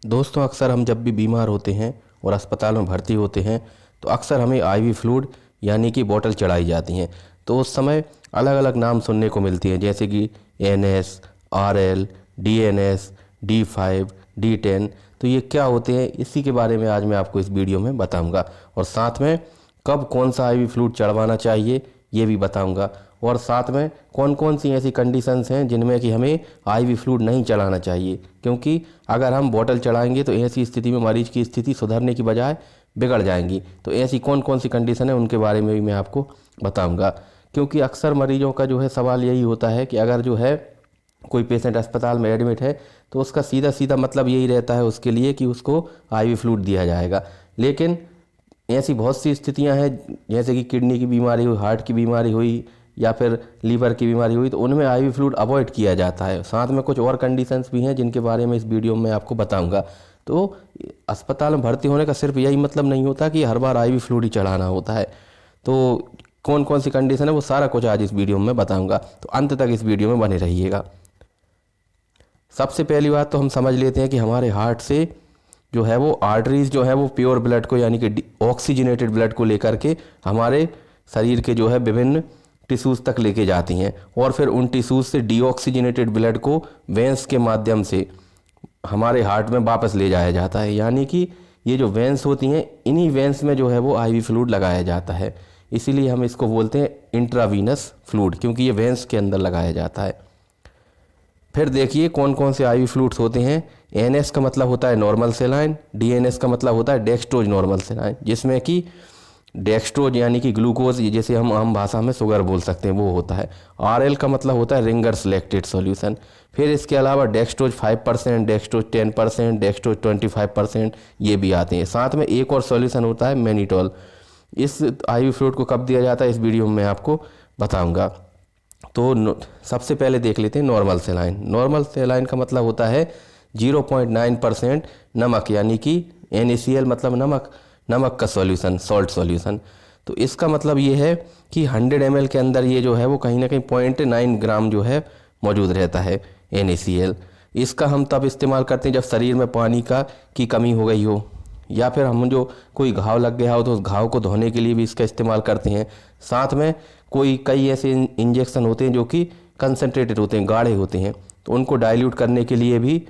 दोस्तों, अक्सर हम जब भी बीमार होते हैं और अस्पताल में भर्ती होते हैं तो अक्सर हमें आईवी फ्लूइड यानी कि बोतल चढ़ाई जाती हैं। तो उस समय अलग अलग नाम सुनने को मिलती हैं, जैसे कि एनएस, आरएल, डीएनएस, डी5, डी10। तो ये क्या होते हैं, इसी के बारे में आज मैं आपको इस वीडियो में बताऊंगा और साथ में कब कौन सा आईवी फ्लूइड चढ़वाना चाहिए ये भी बताऊंगा, और साथ में कौन कौन सी ऐसी कंडीशंस हैं जिनमें कि हमें आईवी फ्लूइड नहीं चढ़ाना चाहिए। क्योंकि अगर हम बोतल चढ़ाएंगे तो ऐसी स्थिति में मरीज की स्थिति सुधरने की बजाय बिगड़ जाएंगी। तो ऐसी कौन कौन सी कंडीशन है उनके बारे में भी मैं आपको बताऊंगा। क्योंकि अक्सर मरीजों का जो है सवाल यही होता है कि अगर जो है कोई पेशेंट अस्पताल में एडमिट है तो उसका सीधा सीधा मतलब यही रहता है उसके लिए कि उसको आईवी फ्लूइड दिया जाएगा। लेकिन ऐसी बहुत सी स्थितियां हैं, जैसे कि किडनी की बीमारी हुई, हार्ट की बीमारी हुई या फिर लीवर की बीमारी हुई, तो उनमें आईवी फ्लूइड अवॉइड किया जाता है। साथ में कुछ और कंडीशंस भी हैं जिनके बारे में इस वीडियो में आपको बताऊंगा। तो अस्पताल में भर्ती होने का सिर्फ यही मतलब नहीं होता कि हर बार आईवी फ्लूइड ही चढ़ाना होता है। तो कौन कौन सी कंडीशन है वो सारा कुछ आज इस वीडियो में बताऊंगा, तो अंत तक इस वीडियो में बने रहिएगा। सबसे पहली बात तो हम समझ लेते हैं कि हमारे हार्ट से जो है वो आर्टरीज जो है वो प्योर ब्लड को यानी कि ऑक्सीजनेटेड ब्लड को लेकर के हमारे शरीर के जो है विभिन्न टिश्यूज़ तक लेके जाती हैं, और फिर उन टिश्यूज़ से डीऑक्सीजनेटेड ब्लड को वेंस के माध्यम से हमारे हार्ट में वापस ले जाया जाता है। यानी कि ये जो वेंस होती हैं, इन्हीं वेंस में जो है वो आईवी फ्लूइड लगाया जाता है। इसीलिए हम इसको बोलते हैं इंट्रावीनस फ्लूइड, क्योंकि ये वेंस के अंदर लगाया जाता है। फिर देखिए कौन कौन से आईवी फ्लूइड्स होते हैं। एनएस का मतलब होता है नॉर्मल सेलाइन, डीएनएस का मतलब होता है डेक्स्ट्रोज नॉर्मल सेलाइन, जिसमें कि डेक्स्ट्रोज यानी कि ग्लूकोज, जैसे हम आम भाषा में शुगर बोल सकते हैं, वो होता है। आरएल का मतलब होता है रिंगर्स लैक्टेट सॉल्यूशन। फिर इसके अलावा डेक्स्ट्रोज 5%, डेक्स्ट्रोज 10%, डेक्स्ट्रोज 25% ये भी आते हैं। साथ में एक और सॉल्यूशन होता है मैनिटोल। इस आईवी फ्लूइड को कब दिया जाता है इस वीडियो में मैं आपको बताऊंगा। तो सबसे पहले देख लेते हैं नॉर्मल सेलाइन। नॉर्मल सेलाइन का मतलब होता है 0.9% नमक, यानी कि NaCl मतलब नमक का सॉल्यूशन, सॉल्ट सॉल्यूशन। तो इसका मतलब ये है कि 100 ml के अंदर ये जो है वो कहीं ना कहीं 0.9 ग्राम जो है मौजूद रहता है NaCl। इसका हम तब इस्तेमाल करते हैं जब शरीर में पानी की कमी हो गई हो, या फिर हम जो कोई घाव लग गया हो तो उस घाव को धोने के लिए भी इसका इस्तेमाल करते हैं। साथ में कई ऐसे इंजेक्शन होते हैं जो कि कंसनट्रेटेड होते हैं, गाढ़े होते हैं, तो उनको डाइल्यूट करने के लिए भी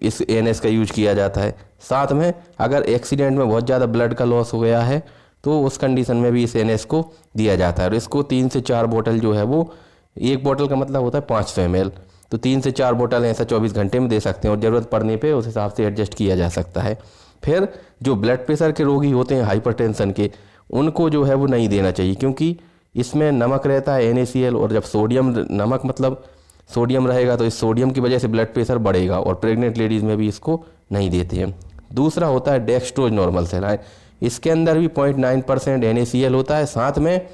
इस एनएस का यूज किया जाता है। साथ में अगर एक्सीडेंट में बहुत ज़्यादा ब्लड का लॉस हो गया है तो उस कंडीशन में भी इस एनएस को दिया जाता है। और इसको 3 से 4 बोतल जो है वो, एक बोतल का मतलब होता है 500 ml, तो 3 से 4 बोतल ऐसा 24 घंटे में दे सकते हैं, और ज़रूरत पड़ने पे उस हिसाब से एडजस्ट किया जा सकता है। फिर जो ब्लड प्रेशर के रोगी होते हैं, हाइपरटेंशन के, उनको जो है वो नहीं देना चाहिए, क्योंकि इसमें नमक रहता है NaCl, और जब सोडियम, नमक मतलब सोडियम रहेगा, तो इस सोडियम की वजह से ब्लड प्रेशर बढ़ेगा, और प्रेग्नेंट लेडीज़ में भी इसको नहीं देते हैं। दूसरा होता है डेक्स्ट्रोज नॉर्मल सेलाइन। इसके अंदर भी 0.9% NaCl होता है, साथ में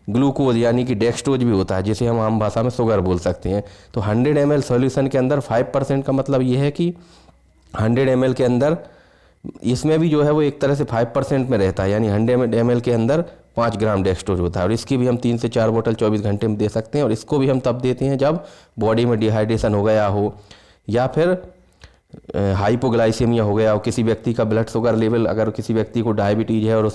ग्लूकोज यानी कि डेक्स्ट्रोज भी होता है, जिसे हम आम भाषा में शुगर बोल सकते हैं। तो 100 ml सॉल्यूशन के अंदर 5% का मतलब ये है कि 100 ml के अंदर इसमें भी जो है वो एक तरह से 5% में रहता है, यानी 100 ml के अंदर 5 ग्राम डेक्स्ट्रोज होता है। और इसकी भी हम 3 से 4 बोतल 24 घंटे में दे सकते हैं, और इसको भी हम तब देते हैं जब बॉडी में डिहाइड्रेशन हो गया हो, या फिर हाइपोग्लाइसेमिया हो गया हो, किसी व्यक्ति का ब्लड शुगर लेवल, अगर किसी व्यक्ति को डायबिटीज़ है और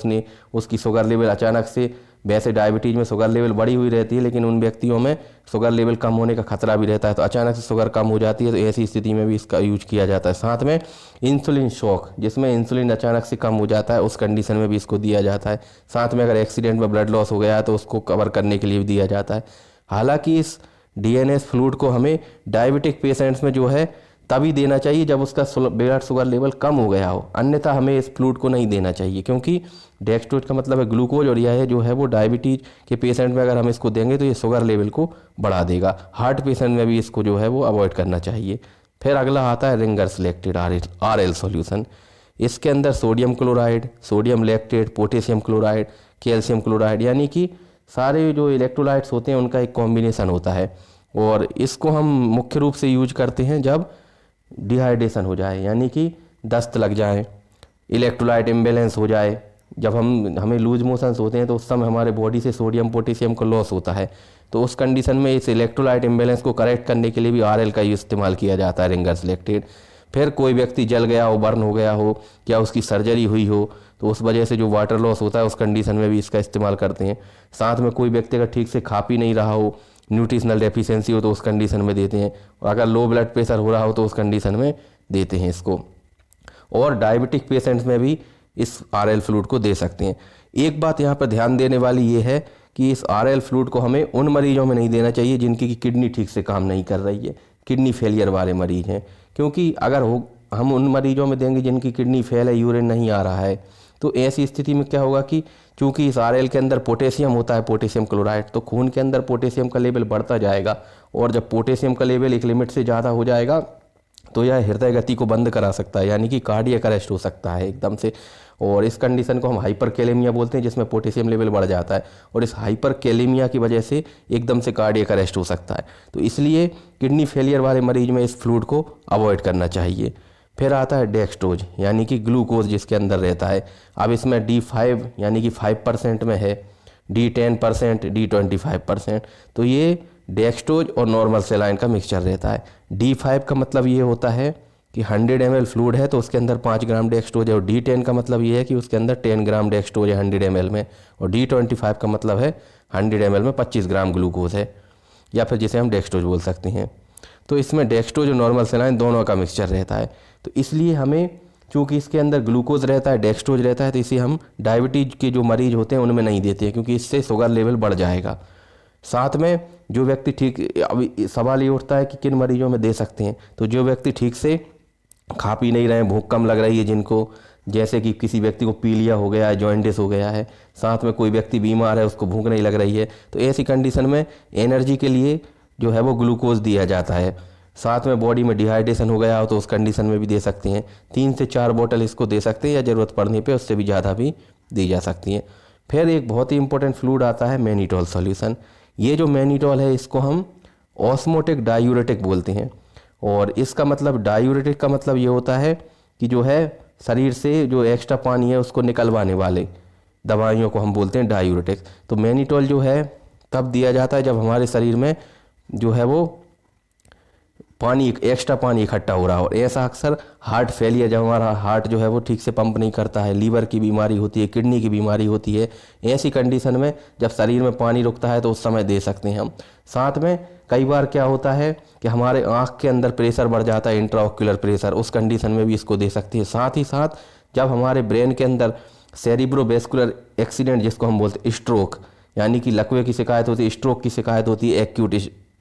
उसकी शुगर लेवल अचानक से, वैसे डायबिटीज़ में शुगर लेवल बढ़ी हुई रहती है, लेकिन उन व्यक्तियों में शुगर लेवल कम होने का खतरा भी रहता है, तो अचानक से शुगर कम हो जाती है, तो ऐसी स्थिति में भी इसका यूज किया जाता है। साथ में इंसुलिन शॉक, जिसमें इंसुलिन अचानक से कम हो जाता है, उस कंडीशन में भी इसको दिया जाता है। साथ में अगर एक्सीडेंट में ब्लड लॉस हो गया है तो उसको कवर करने के लिए भी दिया जाता है। हालांकि इस डीएनएस फ्लूइड को हमें डायबिटिक पेशेंट्स में जो है तभी देना चाहिए जब उसका ब्लड शुगर लेवल कम हो गया हो, अन्यथा हमें इस फ्लूइड को नहीं देना चाहिए, क्योंकि डेक्स्ट्रोज का मतलब है ग्लूकोज, और यह जो है वो डायबिटीज के पेशेंट में अगर हम इसको देंगे तो ये शुगर लेवल को बढ़ा देगा। हार्ट पेशेंट में भी इसको जो है वो अवॉइड करना चाहिए। फिर अगला आता है रिंगर्स लैक्टेट RL सॉल्यूशन। इसके अंदर sodium chloride, sodium lactate, potassium chloride, calcium chloride, यानी कि सारे जो इलेक्ट्रोलाइट्स होते हैं उनका एक कॉम्बिनेशन होता है, और इसको हम मुख्य रूप से यूज करते हैं जब डिहाइड्रेशन हो जाए, यानी कि दस्त लग जाए, इलेक्ट्रोलाइट इम्बेलेंस हो जाए, जब हमें लूज मोशंस होते हैं तो उस समय हमारे बॉडी से सोडियम पोटेशियम का लॉस होता है, तो उस कंडीशन में इस इलेक्ट्रोलाइट इम्बेलेंस को करेक्ट करने के लिए भी RL का इस्तेमाल किया जाता है, रिंगर्स लैक्टेट। फिर कोई व्यक्ति जल गया हो, बर्न हो गया हो, या उसकी सर्जरी हुई हो, तो उस वजह से जो वाटर लॉस होता है उस कंडीशन में भी इसका इस्तेमाल करते हैं। साथ में कोई व्यक्ति अगर ठीक से खा पी नहीं रहा हो, न्यूट्रिशनल डेफिशिएंसी हो, तो उस कंडीशन में देते हैं। और अगर लो ब्लड प्रेशर हो रहा हो तो उस कंडीशन में देते हैं इसको। और डायबिटिक पेशेंट्स में भी इस RL फ्लूइड को दे सकते हैं। एक बात यहाँ पर ध्यान देने वाली ये है कि इस RL फ्लूइड को हमें उन मरीजों में नहीं देना चाहिए जिनकी किडनी ठीक से काम नहीं कर रही है, किडनी फेलियर वाले मरीज हैं। क्योंकि अगर हम उन मरीजों में देंगे जिनकी किडनी फेल है, यूरिन नहीं आ रहा है, तो ऐसी स्थिति में क्या होगा कि चूंकि इस RL के अंदर पोटेशियम होता है, पोटेशियम क्लोराइड, तो खून के अंदर पोटेशियम का लेवल बढ़ता जाएगा। और जब पोटेशियम का लेवल एक लिमिट से ज़्यादा हो जाएगा तो यह हृदय गति को बंद करा सकता है, यानी कि कार्डियक अरेस्ट हो सकता है एकदम से। और इस कंडीशन को हम हाइपरकैलेमिया बोलते हैं, जिसमें पोटेशियम लेवल बढ़ जाता है। और इस हाइपरकैलेमिया की वजह से एकदम से कार्डियक अरेस्ट हो सकता है। तो इसलिए किडनी फेलियर वाले मरीज में इस फ्लूइड को अवॉइड करना चाहिए। फिर आता है डेक्सट्रोज, यानी कि ग्लूकोज जिसके अंदर रहता है। अब इसमें D5 यानी कि 5% में है, D10%, D25%। तो ये डेक्सट्रोज और नॉर्मल सेलाइन का मिक्सचर रहता है। D5 का मतलब ये होता है कि 100 ml फ्लूइड है तो उसके अंदर 5 ग्राम डेक्सट्रोज है। और D10 का मतलब ये है कि उसके अंदर 10 ग्राम डेक्सट्रोज है 100 ml में। और D25 का मतलब है 100 ml में 25 ग्राम ग्लूकोज है, या फिर जिसे हम डेक्सट्रोज बोल सकते हैं। तो इसमें डेक्सट्रोज और नॉर्मल सेलाइन दोनों का मिक्सचर रहता है। तो इसलिए हमें, चूँकि इसके अंदर ग्लूकोज रहता है, डेक्सट्रोज रहता है, तो इसे हम डायबिटीज के जो मरीज होते हैं उनमें नहीं देते हैं, क्योंकि इससे शुगर लेवल बढ़ जाएगा। साथ में जो व्यक्ति ठीक, अभी सवाल ये उठता है कि किन मरीजों में दे सकते हैं। तो जो व्यक्ति ठीक से खा पी नहीं रहे हैं, भूख कम लग रही है जिनको, जैसे कि किसी व्यक्ति को पीलिया हो गया है, जॉइंटिस हो गया है, साथ में कोई व्यक्ति बीमार है, उसको भूख नहीं लग रही है, तो ऐसी कंडीशन में एनर्जी के लिए जो है वो ग्लूकोज दिया जाता है। साथ में बॉडी में डिहाइड्रेशन हो गया हो तो उस कंडीशन में भी दे सकते हैं। 3 से 4 बोतल इसको दे सकते हैं, या ज़रूरत पड़ने पे उससे भी ज़्यादा भी दी जा सकती हैं। फिर एक बहुत ही इंपॉर्टेंट फ्लूइड आता है मैनिटोल सॉल्यूशन। ये जो मैनिटोल है इसको हम ऑस्मोटिक डायूरेटिक बोलते हैं। और इसका मतलब, डायूरेटिक का मतलब ये होता है कि जो है शरीर से जो एक्स्ट्रा पानी है उसको निकलवाने वाले दवाइयों को हम बोलते हैं डायूरेटिक। तो मैनिटोल जो है तब दिया जाता है जब हमारे शरीर में जो है वो पानी, एक्स्ट्रा पानी इकट्ठा हो रहा हो। और ऐसा अक्सर हार्ट फेलियर, जब हमारा हार्ट जो है वो ठीक से पंप नहीं करता है, लीवर की बीमारी होती है, किडनी की बीमारी होती है, ऐसी कंडीशन में जब शरीर में पानी रुकता है तो उस समय दे सकते हैं हम। साथ में कई बार क्या होता है कि हमारे आँख के अंदर प्रेशर बढ़ जाता है, इंट्राओक्यूलर प्रेशर, उस कंडीशन में भी इसको दे सकते हैं। साथ ही साथ जब हमारे ब्रेन के अंदर सेरिब्रोवेस्कुलर एक्सीडेंट, जिसको हम बोलते हैं स्ट्रोक, यानी कि लकवे की शिकायत होती है, स्ट्रोक की शिकायत होती है, एक्यूट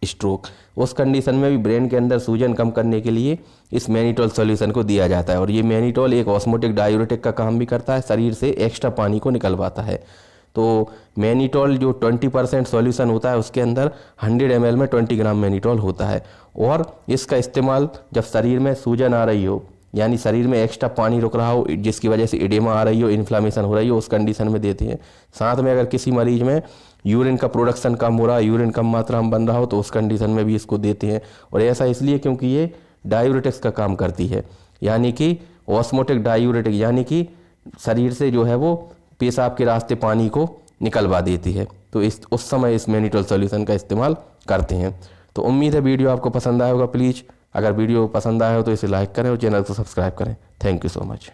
स्ट्रोक, उस कंडीशन में भी ब्रेन के अंदर सूजन कम करने के लिए इस मैनिटोल सॉल्यूशन को दिया जाता है। और ये मैनिटोल एक ऑस्मोटिक डायूरेटिक का काम भी करता है, शरीर से एक्स्ट्रा पानी को निकलवाता है। तो मैनिटोल जो 20% सॉल्यूशन होता है उसके अंदर 100 ml में 20 ग्राम मैनिटोल होता है। और इसका इस्तेमाल जब शरीर में सूजन आ रही हो, यानी शरीर में एक्स्ट्रा पानी रुक रहा हो, जिसकी वजह से एडेमा आ रही हो, इन्फ्लामेशन हो रही हो, उस कंडीशन में देते हैं। साथ में अगर किसी मरीज में यूरिन का प्रोडक्शन कम हो रहा है, यूरिन कम मात्रा में बन रहा हो, तो उस कंडीशन में भी इसको देते हैं। और ऐसा इसलिए क्योंकि ये डायूरेटिक्स का काम करती है, यानी कि ऑस्मोटिक डायूरेटिक, यानी कि शरीर से जो है वो पेशाब के रास्ते पानी को निकलवा देती है। तो उस समय इस मैनिटोल सॉल्यूशन का इस्तेमाल करते हैं। तो उम्मीद है वीडियो आपको पसंद आया होगा। प्लीज़ अगर वीडियो पसंद आया हो तो इसे लाइक करें और चैनल को सब्सक्राइब करें। Thank you so much.